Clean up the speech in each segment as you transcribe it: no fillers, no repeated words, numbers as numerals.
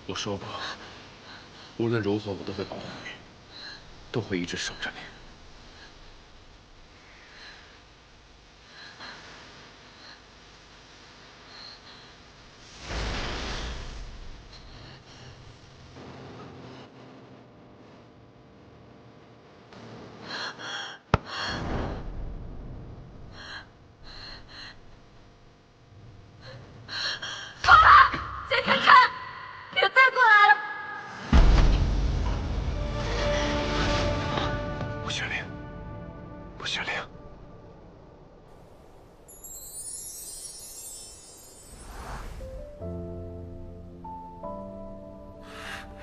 我说过，无论如何我都会保护你，都会一直守着你。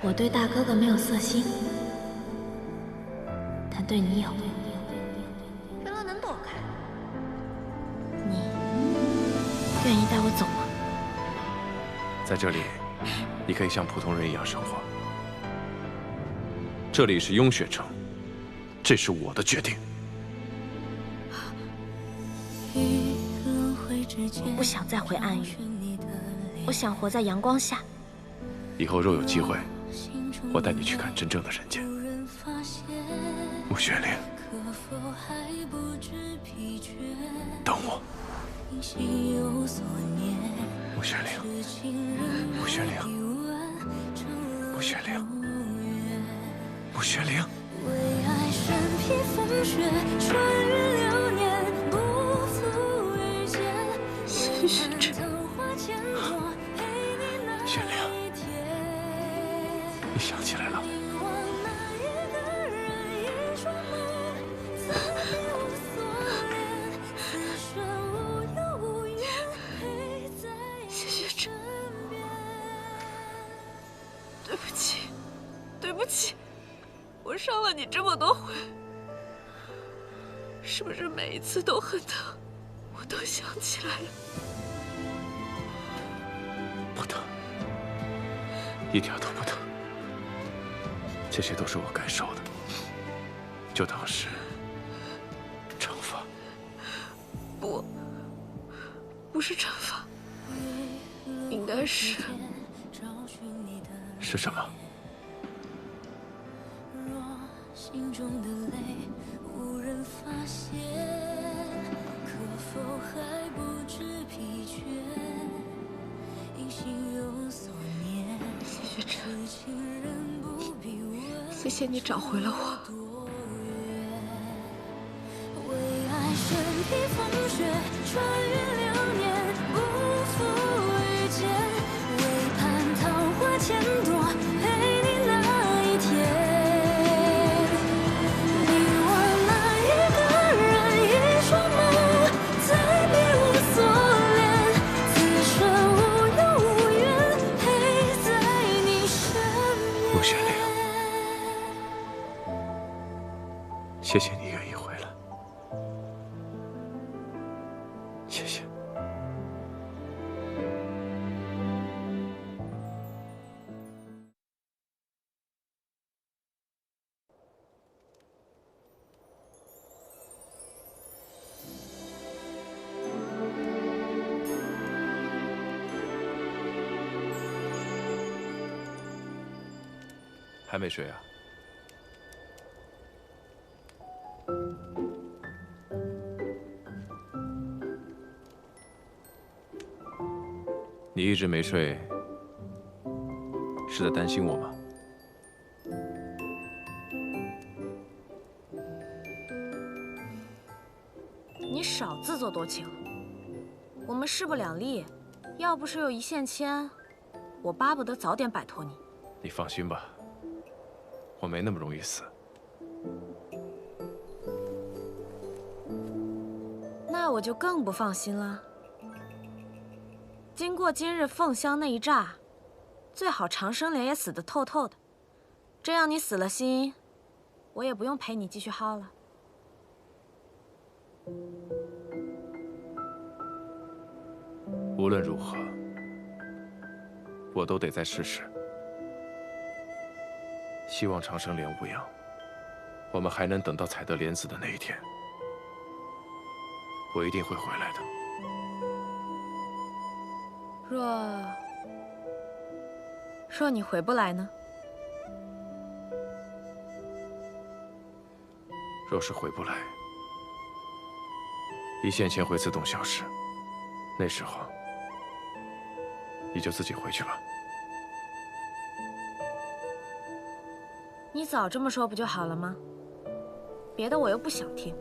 我对大哥哥没有色心，但对你有。原来能躲开。你愿意带我走吗？在这里，你可以像普通人一样生活。这里是雍雪城，这是我的决定。我不想再回暗域，我想活在阳光下。以后若有机会，我带你去看真正的人间。穆雪玲，等我。穆雪玲，穆雪玲，穆雪玲，穆雪玲。为爱身披风雪，穿越流年，不负遇见。谢雪珍。雪玲。 你想起来了？谢雪珍，对不起，对不起，我伤了你这么多回，是不是每一次都很疼？我都想起来了。不疼，一点都不疼。 这些都是我该受的，就当是惩罚。不是惩罚，应该是什么？心中的泪无人发现，可否还不知疲倦？因心有所念。谢雪珍。 谢谢你找回了我。为爱身披风雪，穿越流年，不负遇见。为盼桃花千朵，陪你那一天。你我那一个人，一双梦，再别无所恋。此生无忧无怨，陪在你身边。穆雪玲。 谢谢你愿意回来，谢谢。还没睡啊？ 你一直没睡，是在担心我吗？你少自作多情。我们势不两立，要不是有一线牵，我巴不得早点摆脱你。你放心吧，我没那么容易死。那我就更不放心了。 经过今日凤香那一炸，最好长生莲也死得透透的，这样你死了心，我也不用陪你继续耗了。无论如何，我都得再试试。希望长生莲无恙，我们还能等到采得莲子的那一天。我一定会回来的。若你回不来呢？若是回不来，一线牵会自动消失，那时候你就自己回去吧。你早这么说不就好了吗？别的我又不想听。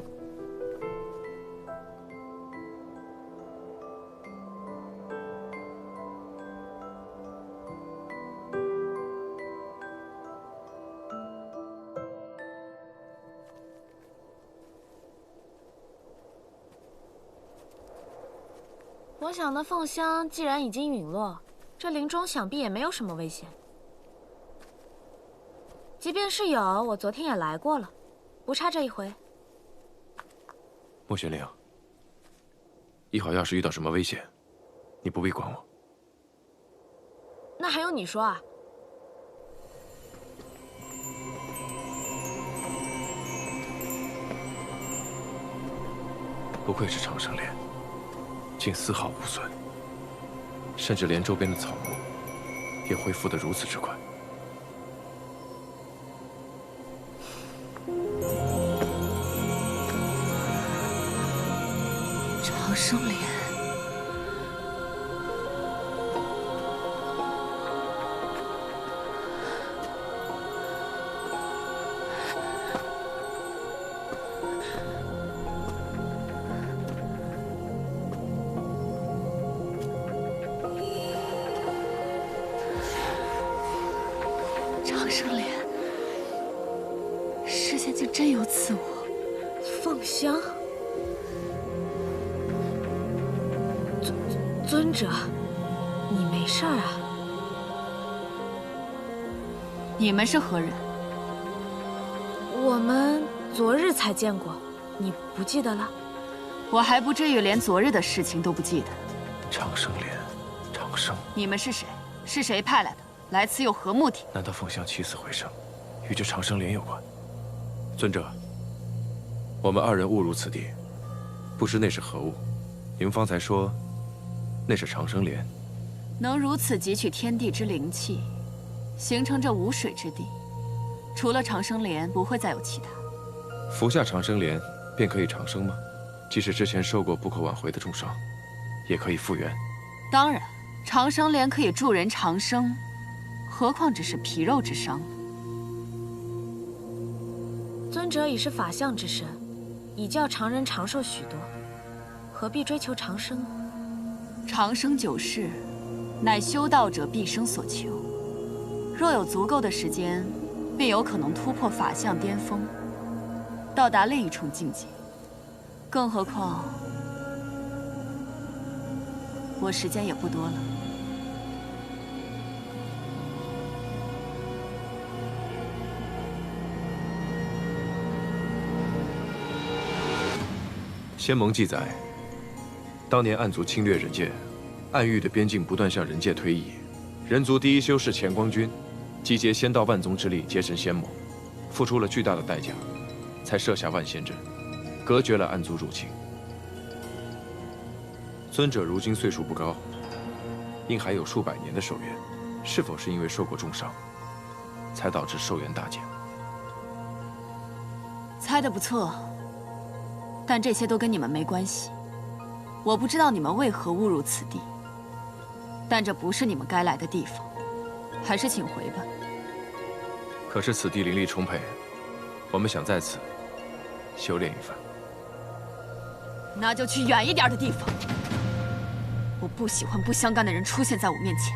我想那凤香既然已经陨落，这林中想必也没有什么危险。即便是有，我昨天也来过了，不差这一回。莫玄灵，一会儿要是遇到什么危险，你不必管我。那还用你说啊？不愧是长生莲，竟丝毫无损，甚至连周边的草木也恢复得如此之快。长生莲，长生莲，世间竟真有此物。凤香，尊者，你没事儿啊？你们是何人？我们昨日才见过，你不记得了？我还不至于连昨日的事情都不记得。长生莲，长生，你们是谁？是谁派来的？来此有何目的？难道凤香起死回生，与这长生莲有关？尊者，我们二人误入此地，不知那是何物。你们方才说，那是长生莲。能如此汲取天地之灵气，形成这无水之地，除了长生莲，不会再有其他。服下长生莲，便可以长生吗？即使之前受过不可挽回的重伤，也可以复原。当然，长生莲可以助人长生，何况只是皮肉之伤。尊者已是法相之身，已教常人长寿许多，何必追求长生呢？长生久视，乃修道者毕生所求。若有足够的时间，便有可能突破法相巅峰，到达另一重境界。更何况，我时间也不多了。仙盟记载，当年暗族侵略人界，暗域的边境不断向人界推移。人族第一修士乾光君，集结仙道万宗之力，结成仙盟，付出了巨大的代价，才设下万仙阵，隔绝了暗族入侵。尊者如今岁数不高，应还有数百年的寿元，是否是因为受过重伤，才导致寿元大减？猜得不错，但这些都跟你们没关系。我不知道你们为何误入此地，但这不是你们该来的地方，还是请回吧。可是此地灵力充沛，我们想在此修炼一番。那就去远一点的地方。我不喜欢不相干的人出现在我面前。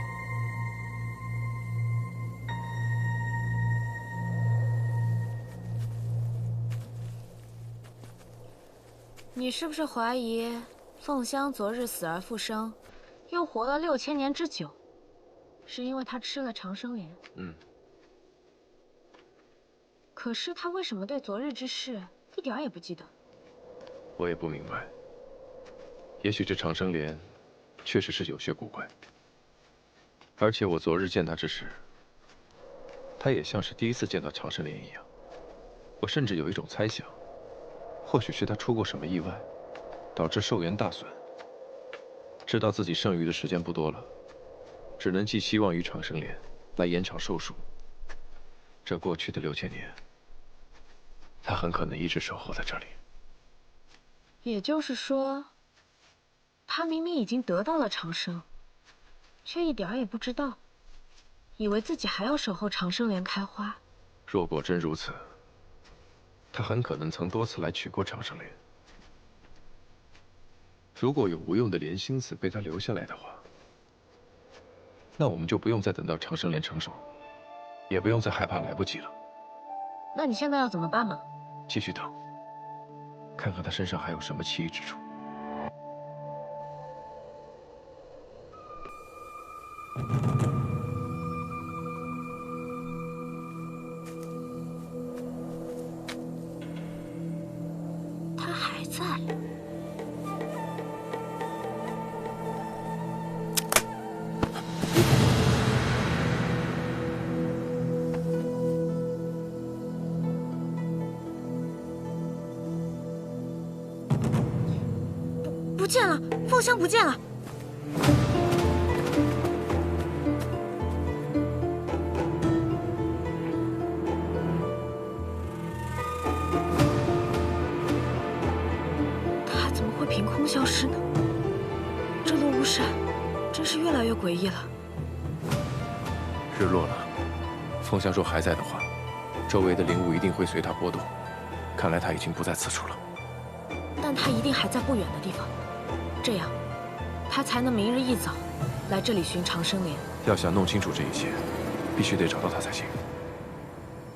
你是不是怀疑凤香昨日死而复生，又活了6000年之久，是因为她吃了长生莲？可是她为什么对昨日之事一点也不记得？我也不明白。也许这长生莲确实是有些古怪，而且我昨日见他之时，他也像是第一次见到长生莲一样。我甚至有一种猜想，或许是他出过什么意外，导致寿元大损。知道自己剩余的时间不多了，只能寄希望于长生莲来延长寿数。这过去的6000年，他很可能一直守候在这里。也就是说，他明明已经得到了长生，却一点儿也不知道，以为自己还要守候长生莲开花。若果真如此，他很可能曾多次来取过长生莲。如果有无用的莲心子被他留下来的话，那我们就不用再等到长生莲成熟，也不用再害怕来不及了。那你现在要怎么办嘛？继续等，看看他身上还有什么奇异之处。他还在。不见了，凤香不见了。他怎么会凭空消失呢？这陆无闪真是越来越诡异了。日落了，凤香若还在的话，周围的灵物一定会随他波动。看来他已经不在此处了。但他一定还在不远的地方，这样，他才能明日一早来这里寻长生莲。要想弄清楚这一切，必须得找到他才行。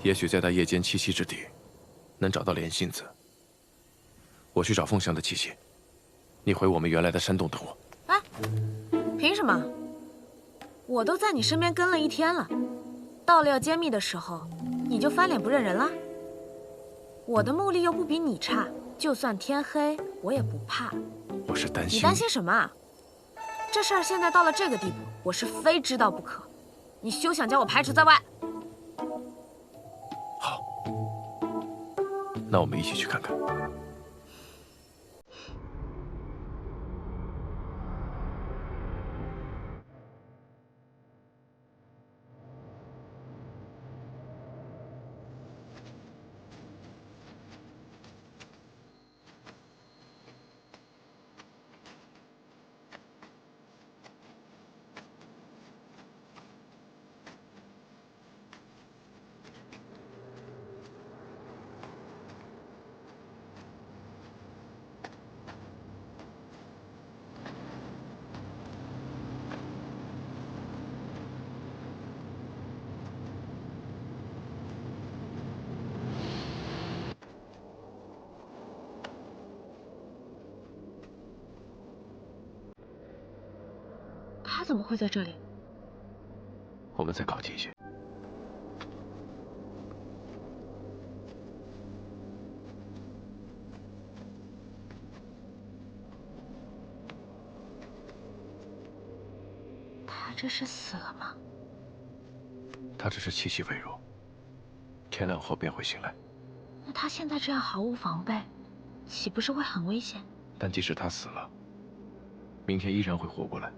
也许在他夜间栖息之地，能找到莲心子。我去找凤香的气息，你回我们原来的山洞等我。哎，凭什么？我都在你身边跟了1天了，到了要揭秘的时候，你就翻脸不认人了？我的目力又不比你差，就算天黑，我也不怕。我是担心。你担心什么啊？这事儿现在到了这个地步，我是非知道不可。你休想将我排除在外。好，那我们一起去看看。他怎么会在这里？我们再靠近一些。他这是死了吗？他只是气息微弱，天亮后便会醒来。那他现在这样毫无防备，岂不是会很危险？但即使他死了，明天依然会活过来，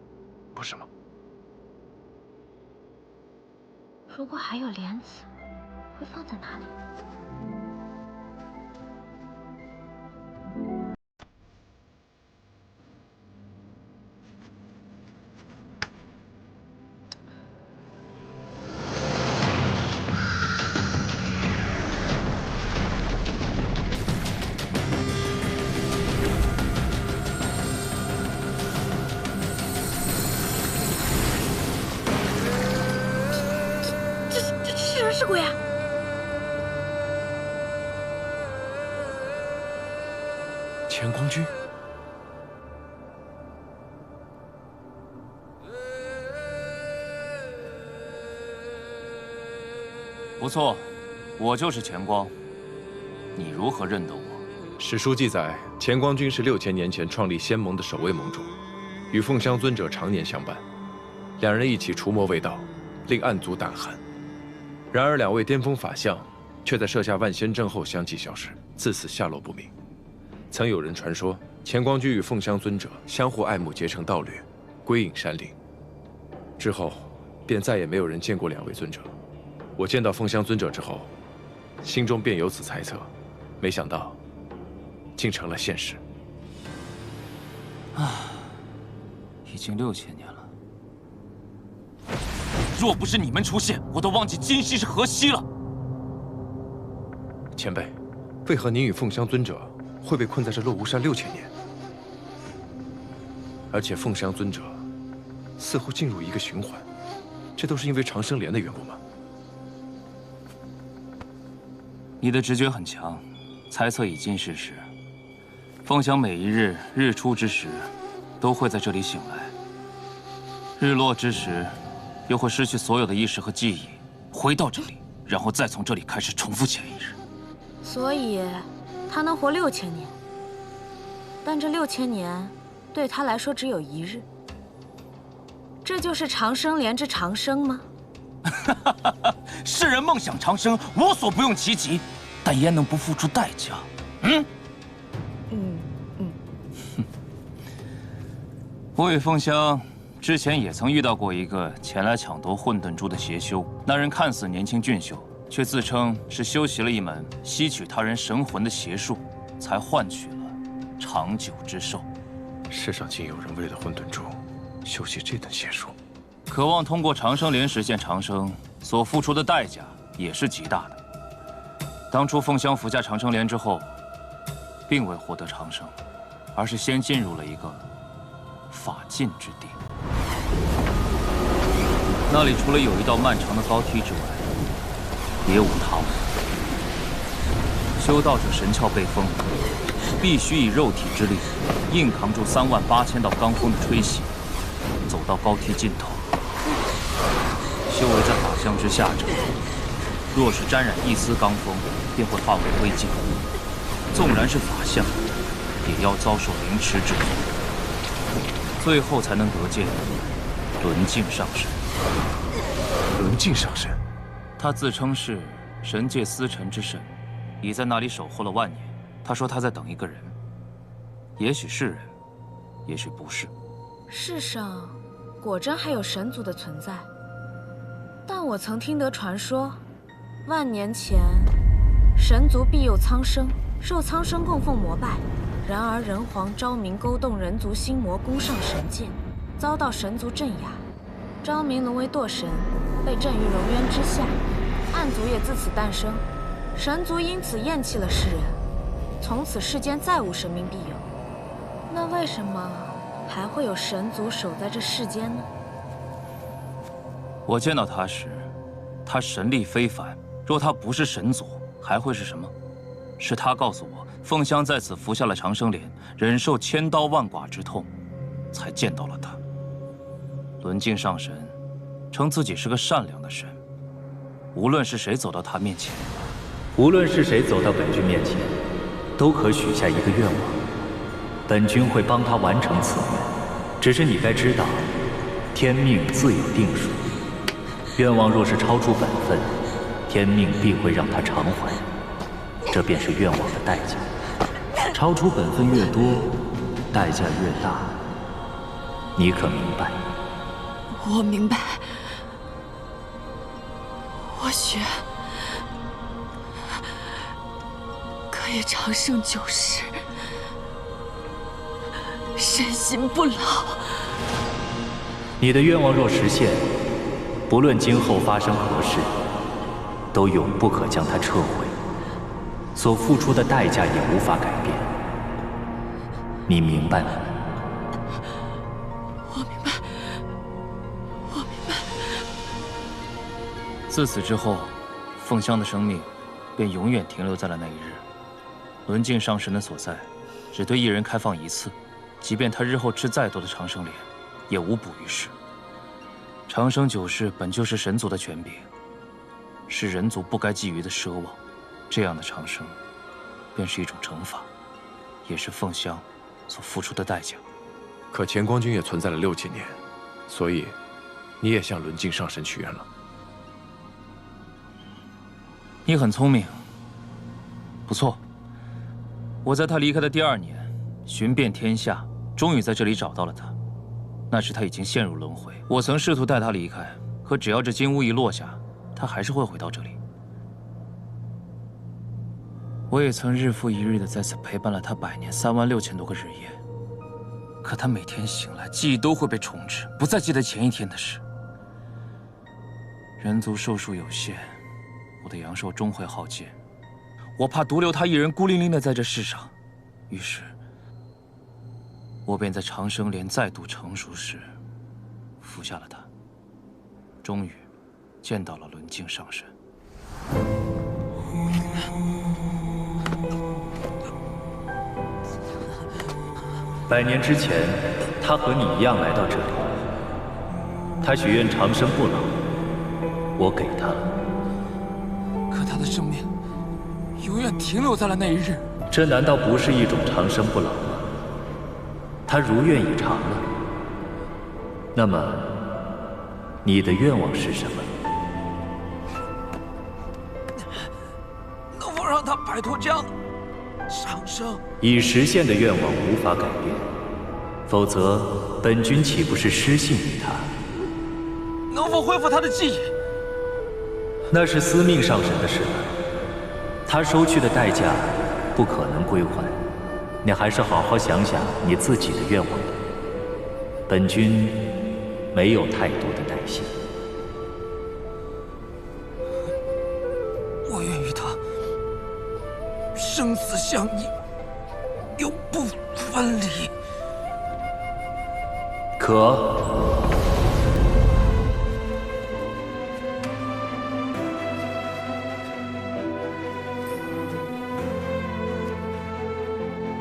不是吗？如果还有莲子，会放在哪里？是人是鬼啊？乾光君，不错，我就是乾光。你如何认得我？史书记载，乾光君是6000年前创立仙盟的首位盟主，与凤香尊者常年相伴，两人一起除魔卫道，令暗族胆寒。然而，2位巅峰法相却在设下万仙阵后相继消失，自此下落不明。曾有人传说，钱光君与凤香尊者相互爱慕，结成道侣，归隐山林。之后，便再也没有人见过两位尊者。我见到凤香尊者之后，心中便有此猜测，没想到，竟成了现实。已经6000年了。若不是你们出现，我都忘记今夕是何夕了。前辈，为何您与凤香尊者会被困在这落无山6000年？而且凤香尊者似乎进入一个循环，这都是因为长生莲的缘故吗？你的直觉很强，猜测已经事实。凤香每一日日出之时，都会在这里醒来；日落之时，又会失去所有的意识和记忆，回到这里，然后再从这里开始重复前一日。所以，他能活6000年。但这6000年，对他来说只有1日。这就是长生莲之长生吗？世人梦想长生，无所不用其极，但焉能不付出代价？我与凤香之前也曾遇到过一个前来抢夺混沌珠的邪修，那人看似年轻俊秀，却自称是修习了一门吸取他人神魂的邪术，才换取了长久之寿。世上竟有人为了混沌珠修习这等邪术，渴望通过长生莲实现长生，所付出的代价也是极大的。当初凤香服下长生莲之后，并未获得长生，而是先进入了一个法禁之地。那里除了有一道漫长的高梯之外，别无他物。修道者神窍被封，必须以肉体之力硬扛住38000道罡风的吹袭，走到高梯尽头。修为在法相之下者，若是沾染一丝罡风，便会化为灰烬。纵然是法相，也要遭受凌迟之苦，最后才能得见轮境上神。轮境上神，他自称是神界司晨之神，已在那里守候了万年。他说他在等一个人，也许是人，也许不是。世上果真还有神族的存在，但我曾听得传说，万年前神族庇佑苍生，受苍生供奉膜拜。然而人皇昭明勾动人族心魔，攻上神界，遭到神族镇压。昭明沦为堕神，被镇于荣渊之下。暗族也自此诞生，神族因此厌弃了世人，从此世间再无神明庇佑。那为什么还会有神族守在这世间呢？我见到他时，他神力非凡。若他不是神族，还会是什么？是他告诉我，凤香在此服下了长生莲，忍受千刀万剐之痛，才见到了他。轮境上神称自己是个善良的神，无论是谁走到他面前，无论是谁走到本君面前，都可许下一个愿望，本君会帮他完成此愿。只是你该知道，天命自有定数，愿望若是超出本分，天命必会让他偿还，这便是愿望的代价。超出本分越多，代价越大，你可明白？我明白，或许可以长生9世，身心不老。你的愿望若实现，不论今后发生何事，都永不可将它撤回，所付出的代价也无法改变。你明白吗？自此之后，凤香的生命便永远停留在了那一日。轮境上神的所在，只对一人开放1次，即便他日后吃再多的长生莲，也无补于事。长生9世本就是神族的权柄，是人族不该觊觎的奢望。这样的长生，便是一种惩罚，也是凤香所付出的代价。可钱光君也存在了6000年，所以你也向轮境上神许愿了。你很聪明，不错。我在他离开的第2年，寻遍天下，终于在这里找到了他。那时他已经陷入轮回，我曾试图带他离开，可只要这金乌一落下，他还是会回到这里。我也曾日复一日的在此陪伴了他100年36000多个日夜，可他每天醒来，记忆都会被重置，不再记得前一天的事。人族寿数有限，我的阳寿终会耗尽，我怕独留他一人孤零零的在这世上，于是，我便在长生莲再度成熟时，服下了他，终于见到了轮镜上神。100年之前，他和你一样来到这里。他许愿长生不老，我给他了。可他的生命永远停留在了那一日。这难道不是一种长生不老吗？他如愿以偿了。那么，你的愿望是什么？能否让他摆脱这样的长生？已实现的愿望无法改变，否则本君岂不是失信于他？能否恢复他的记忆？那是司命上神的事了，他收去的代价不可能归还。你还是好好想想你自己的愿望吧。本君没有太多的耐心。我愿与他生死相依，永不分离。可。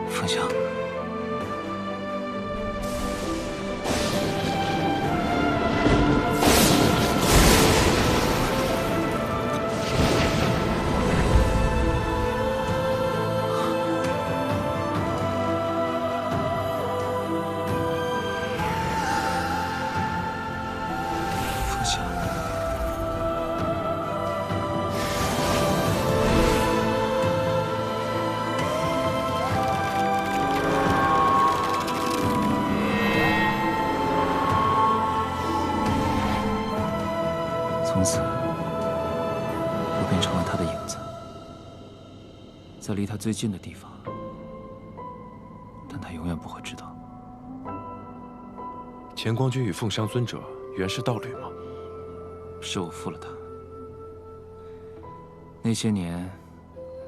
凤香，凤香。从此，我便成了他的影子，在离他最近的地方，但他永远不会知道。乾光君与凤香尊者原是道侣吗？是我负了他。那些年，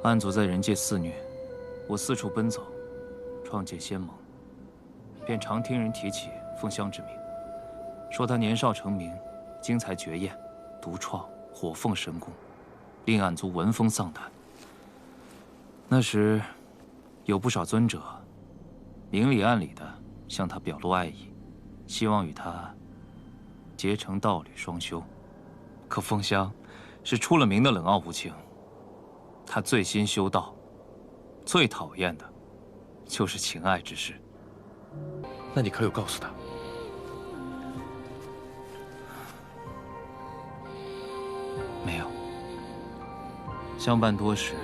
暗族在人界肆虐，我四处奔走，创建仙盟，便常听人提起凤香之名，说他年少成名，精才绝艳，独创火凤神功，令暗族闻风丧胆。那时，有不少尊者明里暗里的向他表露爱意，希望与他结成道侣双修。可凤香是出了名的冷傲无情，她最新修道，最讨厌的就是情爱之事。那你可有告诉他？没有。相伴多时，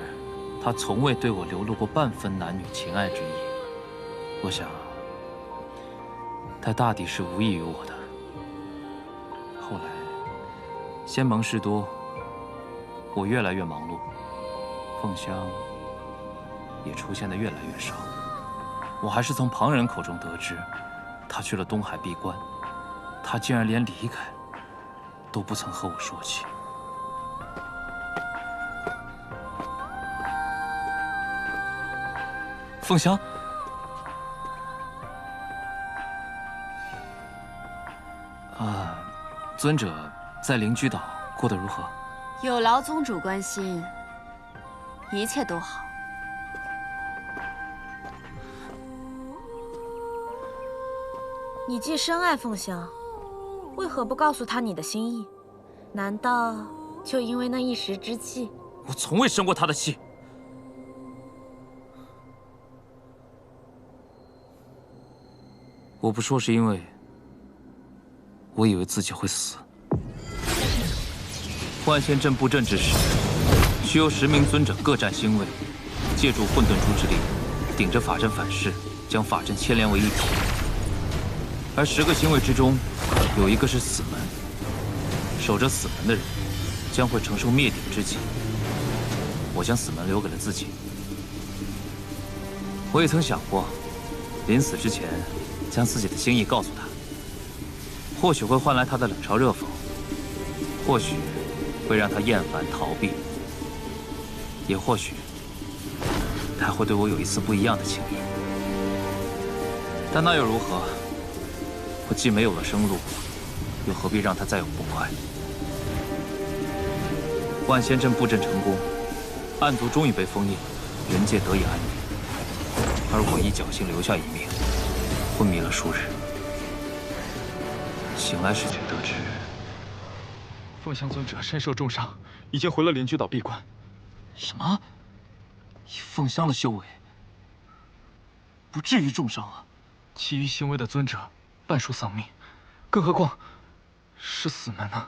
他从未对我流露过半分男女情爱之意。我想，他大抵是无意于我的。后来，仙盟事多，我越来越忙碌，凤香也出现的越来越少。我还是从旁人口中得知，他去了东海闭关，他竟然连离开都不曾和我说起。凤香，尊者在灵居岛过得如何？有劳宗主关心，一切都好。你既深爱凤香，为何不告诉她你的心意？难道就因为那一时之气？我从未生过他的气。我不说是因为我以为自己会死。万仙阵布阵之时，需由10名尊者各占星位，借助混沌珠之力，顶着法阵反噬，将法阵牵连为一体，而10个星位之中，有一个是死门，守着死门的人将会承受灭顶之劫。我将死门留给了自己。我也曾想过，临死之前将自己的心意告诉他，或许会换来他的冷嘲热讽，或许会让他厌烦逃避，也或许他会对我有一丝不一样的情谊。但那又如何？我既没有了生路，又何必让他再有不快？万仙阵布阵成功，暗族终于被封印，人界得以安宁。而我亦侥幸留下一命，昏迷了数日。醒来时却得知，凤香尊者身受重伤，已经回了灵居岛闭关。什么？以凤香的修为，不至于重伤啊！其余星威的尊者半数丧命，更何况是死门呢？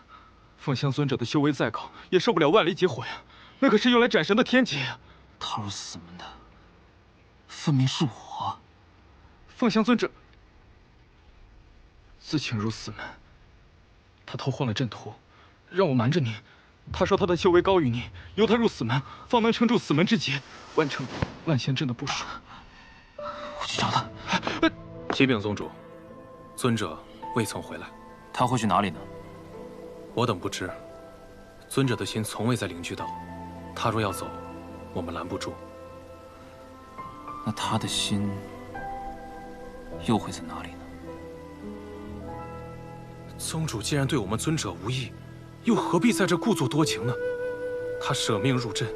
凤香尊者的修为再高，也受不了万里劫火呀！那可是用来斩神的天劫呀！踏入死门的，分明是我。凤香尊者自请入死门，他偷换了阵图，让我瞒着你。他说他的修为高于你，由他入死门，方能撑住死门之劫，完成万仙阵的部署。我去找他。启禀宗主，尊者未曾回来。他会去哪里呢？我等不知。尊者的心从未在灵居岛，他若要走，我们拦不住。那他的心又会在哪里呢？宗主既然对我们尊者无益，又何必在这故作多情呢？他舍命入阵，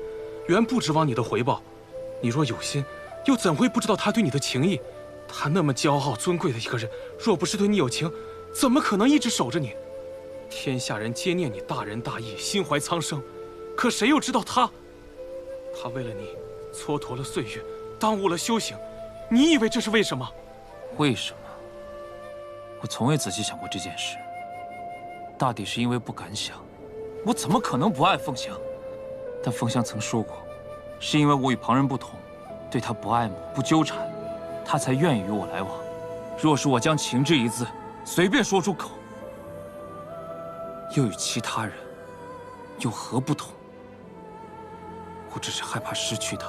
原不指望你的回报。你若有心，又怎会不知道他对你的情谊？他那么骄傲尊贵的一个人，若不是对你有情，怎么可能一直守着你？天下人皆念你大仁大义，心怀苍生，可谁又知道他为了你蹉跎了岁月，耽误了修行。你以为这是为什么？为什么？我从未仔细想过这件事。大抵是因为不敢想。我怎么可能不爱凤香？但凤香曾说过，是因为我与旁人不同，对她不爱慕、不纠缠，她才愿意与我来往。若是我将情这一字随便说出口，又与其他人有何不同？我只是害怕失去她。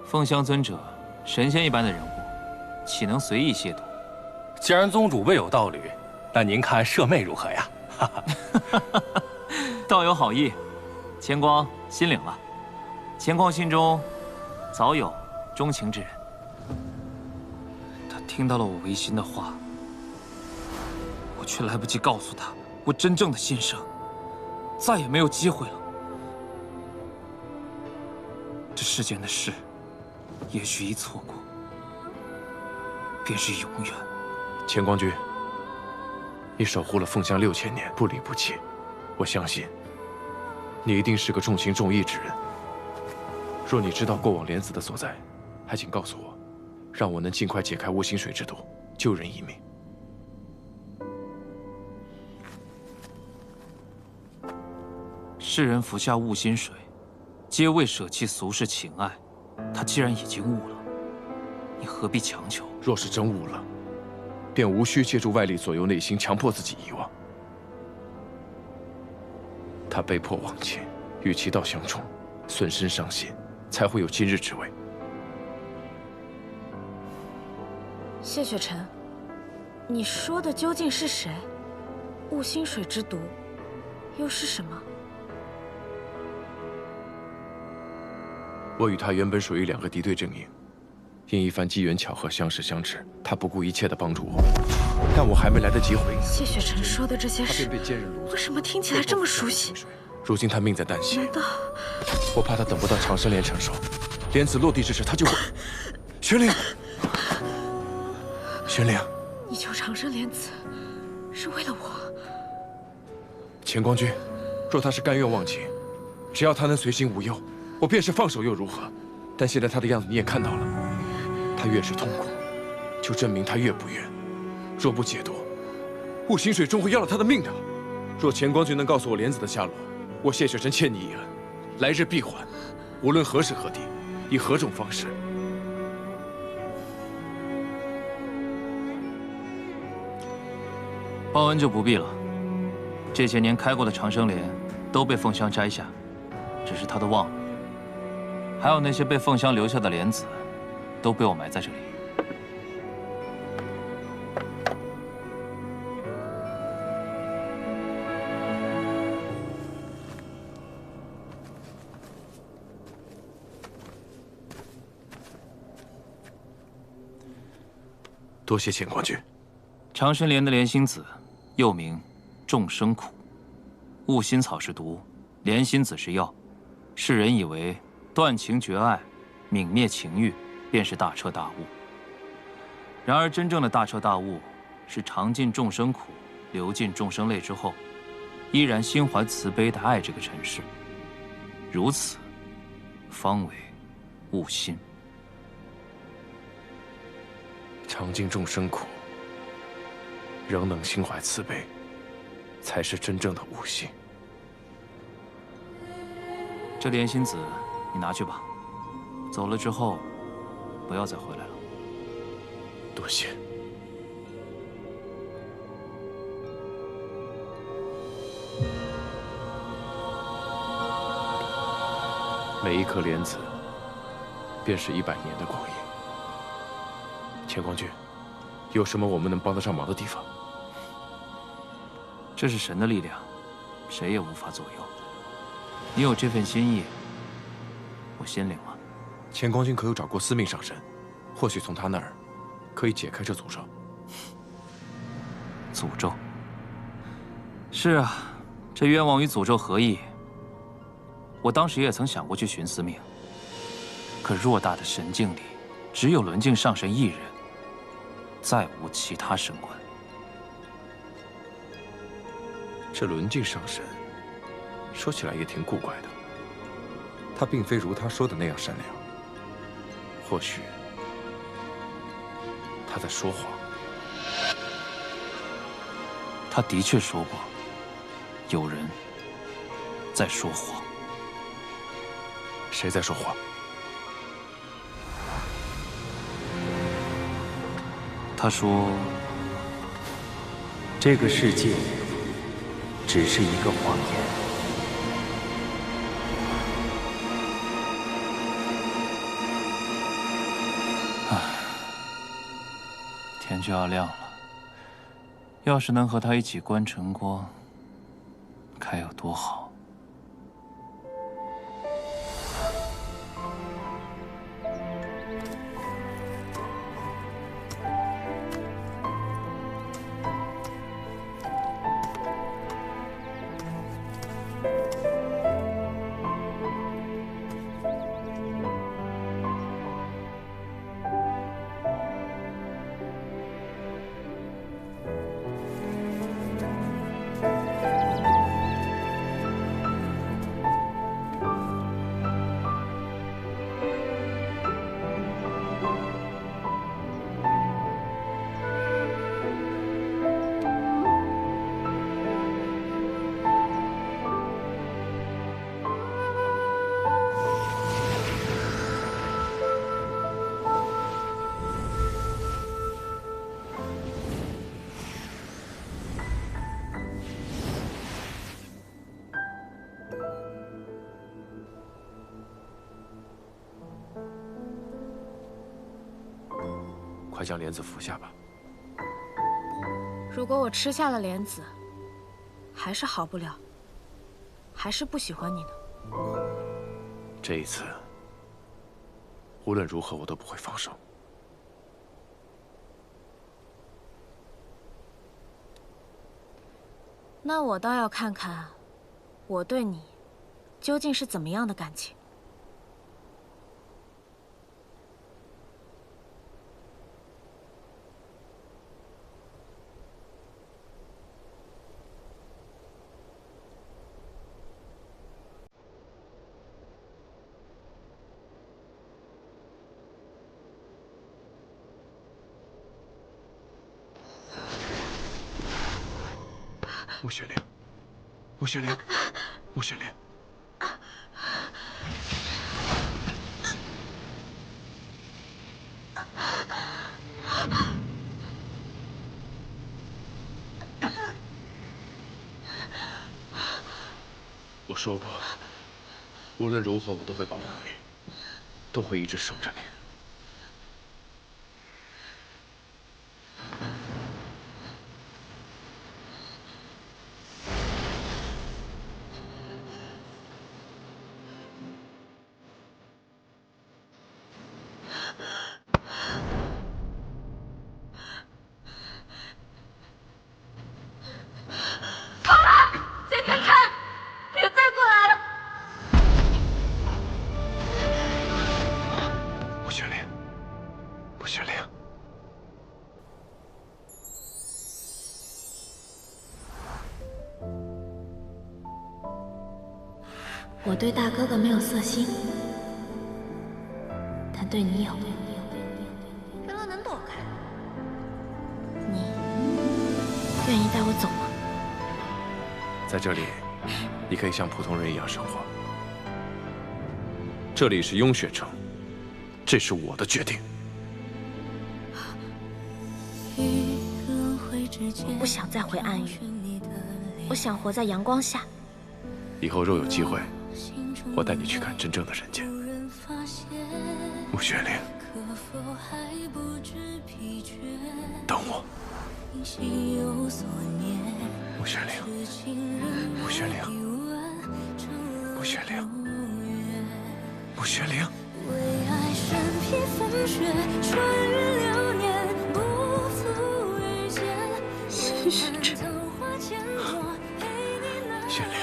凤香尊者，神仙一般的人物，岂能随意亵渎？既然宗主未有道侣，那您看舍妹如何呀？道有好意，乾光心领了。乾光心中早有钟情之人。他听到了我违心的话，我却来不及告诉他我真正的心声，再也没有机会了。这世间的事，也许一错过，便是永远。乾光君，你守护了凤香6000年，不离不弃。我相信，你一定是个重情重义之人。若你知道过往莲子的所在，还请告诉我，让我能尽快解开雾心水之毒，救人一命。世人服下雾心水，皆为舍弃俗世情爱。他既然已经悟了，你何必强求？若是真悟了，便无需借助外力左右内心，强迫自己遗忘。他被迫忘情，与其道相冲，损身伤心，才会有今日之危。谢雪晨，你说的究竟是谁？雾心水之毒，又是什么？我与他原本属于2个敌对阵营，因一番机缘巧合相识相知，他不顾一切地帮助我，但我还没来得及回应，谢雪晨说的这些他事，便被奸人掳走。为什么听起来这么熟悉？如今他命在旦夕，难道我怕他等不到长生莲成熟，莲子落地之时，他就会……玄灵，玄灵，你救长生莲子是为了我？乾光君，若他是甘愿忘情，只要他能随心无忧，我便是放手又如何？但现在他的样子你也看到了，他越是痛苦，就证明他越不愿。若不解夺，雾心水终会要了他的命的。若乾光君能告诉我莲子的下落，我谢雪晨欠你一恩，来日必还。无论何时何地，以何种方式，报恩就不必了。这些年开过的长生莲都被凤香摘下，只是她都忘了。还有那些被凤香留下的莲子，都被我埋在这里。多谢乾光君。长生莲的莲心子，又名众生苦。悟心草是毒，莲心子是药。世人以为断情绝爱、泯灭情欲，便是大彻大悟。然而，真正的大彻大悟，是尝尽众生苦，流尽众生泪之后，依然心怀慈悲地爱这个尘世。如此，方为悟心。尝尽众生苦，仍能心怀慈悲，才是真正的悟性。这莲心子，你拿去吧。走了之后，不要再回来了。多谢。每一颗莲子，便是100年的光阴。乾光君，有什么我们能帮得上忙的地方？这是神的力量，谁也无法左右。你有这份心意，我心领了。乾光君可有找过司命上神？或许从他那儿可以解开这诅咒。诅咒？是啊，这冤枉与诅咒合一。我当时也曾想过去寻司命，可偌大的神境里，只有轮镜上神一人，再无其他神官。这轮镜上神，说起来也挺古怪的。他并非如他说的那样善良，或许他在说谎。他的确说过，有人在说谎。谁在说谎？他说，这个世界只是一个谎言。天就要亮了，要是能和他一起观晨光，该有多好。快将莲子服下吧。如果我吃下了莲子，还是好不了，还是不喜欢你呢。这一次，无论如何我都不会放手。那我倒要看看，我对你究竟是怎么样的感情。穆雪玲，穆雪玲，穆雪玲。说过，无论如何我都会保护你，都会一直守着你。穆玄灵，穆玄灵，我对大哥哥没有色心，但对你有。原来能躲开。你愿意带我走吗？在这里，你可以像普通人一样生活。这里是雍雪城，这是我的决定。我不想再回暗域，我想活在阳光下。以后若有机会，我带你去看真正的人间。穆玄灵，等我。穆玄灵，穆玄灵，穆玄灵，穆玄灵。为爱身披风雪，穿越流年，不负遇见。玄灵，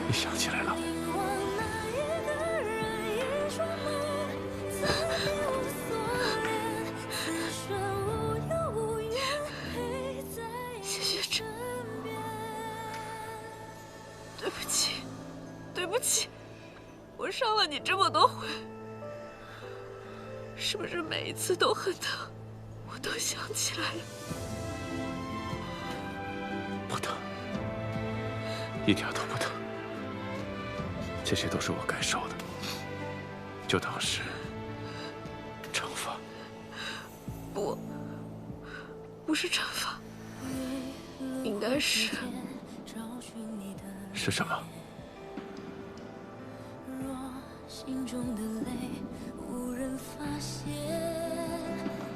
你想起来了？谢雪晨，对不起，对不起，我伤了你这么多回，是不是每一次都很疼？我都想起来了。不疼，一点都不疼。这些都是我该受的，就当是惩罚。不是惩罚，应该是什么？心中的泪无人发现，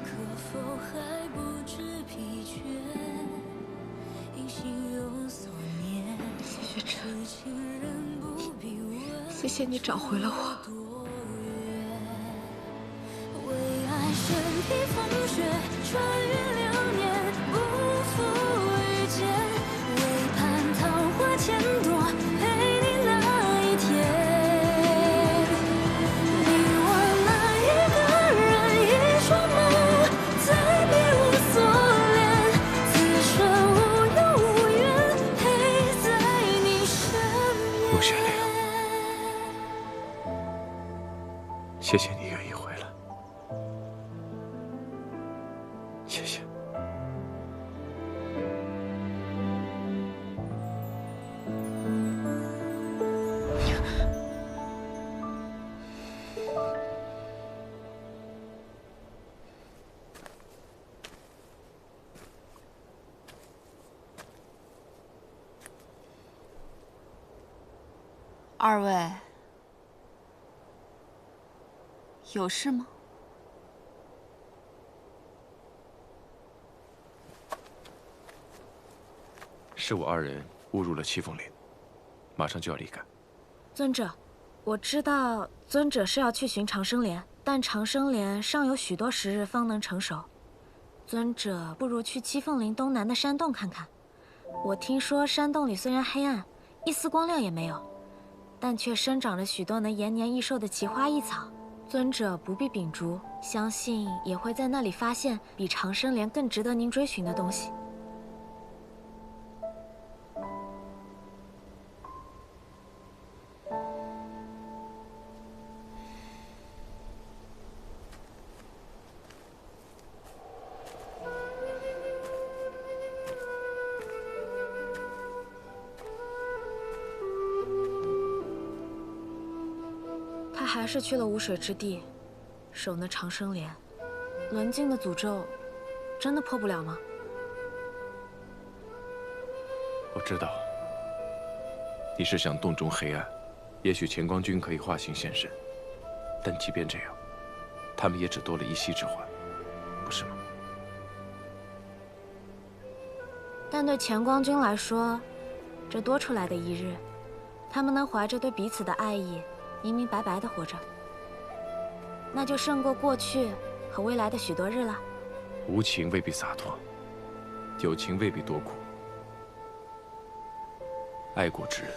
可否还不知疲倦？因心有所念。谢雪晨，谢谢你找回了我。为爱身披风雪，穿越流年，不负遇见。为盼桃花千朵，陪你那一天。谢谢你愿意回来，谢谢。二位有事吗？是我二人误入了七凤林，马上就要离开。尊者，我知道尊者是要去寻长生莲，但长生莲尚有许多时日方能成熟。尊者不如去七凤林东南的山洞看看。我听说山洞里虽然黑暗，一丝光亮也没有，但却生长着许多能延年益寿的奇花异草。尊者不必秉烛，相信也会在那里发现比长生莲更值得您追寻的东西。他还是去了无水之地，守那长生莲。轮镜的诅咒，真的破不了吗？我知道，你是想洞中黑暗，也许乾光君可以化形现身，但即便这样，他们也只多了一息之缓，不是吗？但对乾光君来说，这多出来的一日，他们能怀着对彼此的爱意，明明白白的活着，那就胜过过去和未来的许多日了。无情未必洒脱，有情未必多苦。爱过之人，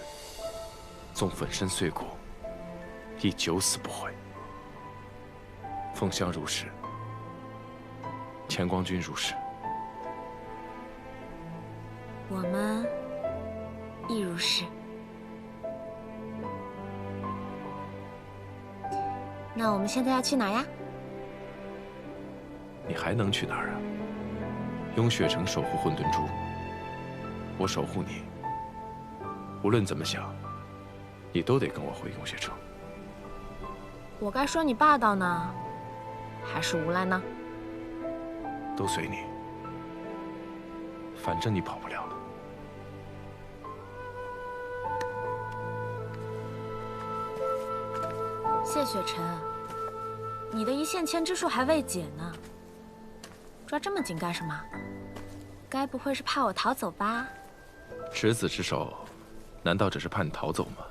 纵粉身碎骨，亦九死不悔。凤香如是，乾光君如是，我们亦如是。那我们现在要去哪呀？你还能去哪儿啊？用血城守护混沌珠，我守护你。无论怎么想，你都得跟我回用血城。我该说你霸道呢，还是无赖呢？都随你，反正你跑不了了。谢雪晨，你的一线牵之术还未解呢，抓这么紧干什么？该不会是怕我逃走吧？执子之手，难道只是怕你逃走吗？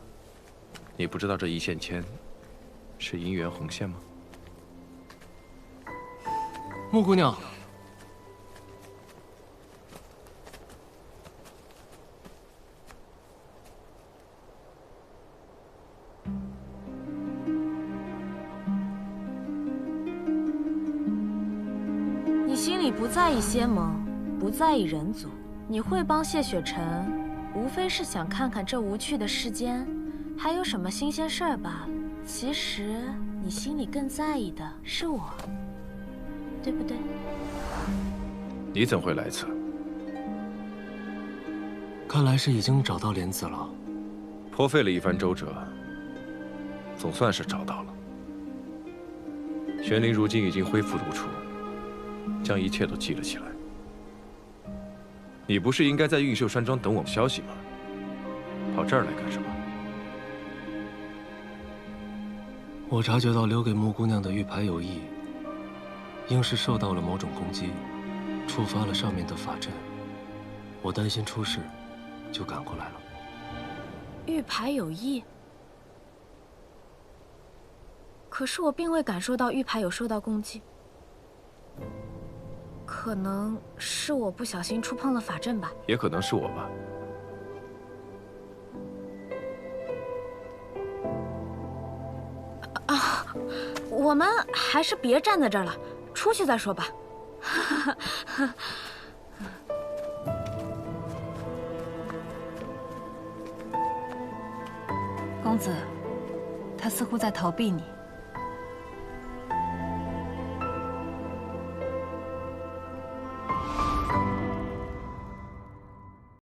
你不知道这一线牵是姻缘红线吗？木姑娘，你心里不在意仙盟，不在意人族，你会帮谢雪晨，无非是想看看这无趣的世间还有什么新鲜事儿罢了。其实你心里更在意的是我，对不对？你怎会来此？看来是已经找到莲子了。颇费了一番周折，总算是找到了。玄灵如今已经恢复如初，将一切都记了起来。你不是应该在运秀山庄等我们消息吗？跑这儿来干什么？我察觉到留给木姑娘的玉牌有异，应是受到了某种攻击，触发了上面的法阵。我担心出事，就赶过来了。玉牌有异，可是我并未感受到玉牌有受到攻击，可能是我不小心触碰了法阵吧，也可能是我吧。我们还是别站在这儿了，出去再说吧。公子，他似乎在逃避你。